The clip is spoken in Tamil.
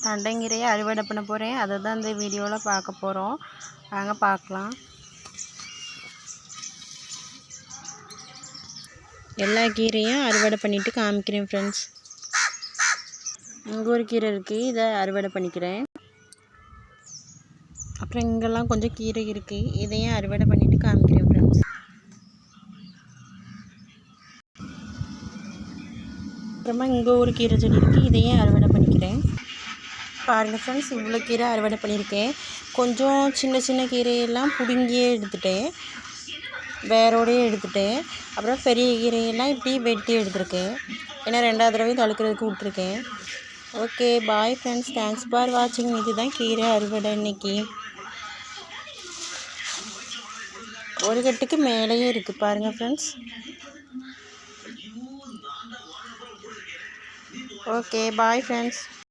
தண்டங்கீரையை அறுவடை பண்ண போகிறேன். அதை தான் இந்த வீடியோவில் பார்க்க போகிறோம். வாங்க பார்க்கலாம். எல்லா கீரையும் அறுவடை பண்ணிவிட்டு காமிக்கிறேன் ஃப்ரெண்ட்ஸ். இங்கே ஒரு கீரை இருக்குது, இதை அறுவடை பண்ணிக்கிறேன். அப்புறம் இங்கெல்லாம் கொஞ்சம் கீரை இருக்குது, இதையும் அறுவடை பண்ணிவிட்டு காமிக்கிறேன் ஃப்ரெண்ட்ஸ். அப்புறமா இங்கே ஒரு கீரை செடி இருக்குது, இதையும் அறுவடை பண்ணிக்கிறேன். பாருங்கள் ஃப்ரெண்ட்ஸ், இவ்வளோ கீரை அறுவடை பண்ணியிருக்கேன். கொஞ்சம் சின்ன சின்ன கீரையெல்லாம் பிடுங்கியே எடுத்துட்டேன், வேரோடையே எடுத்துட்டேன். அப்புறம் பெரிய கீரையெல்லாம் இப்படி வெட்டி எடுத்துருக்கேன், ஏன்னா 2வது தடவை தழுக்கிறதுக்கு விட்டுருக்கேன். Okay bye friends, thanks for வாட்சிங். இதுதான் கீரை அறுவடை இன்னைக்கு. ஒரு கட்டுக்கு மேலேயே இருக்குது பாருங்கள் ஃப்ரெண்ட்ஸ். Okay bye friends.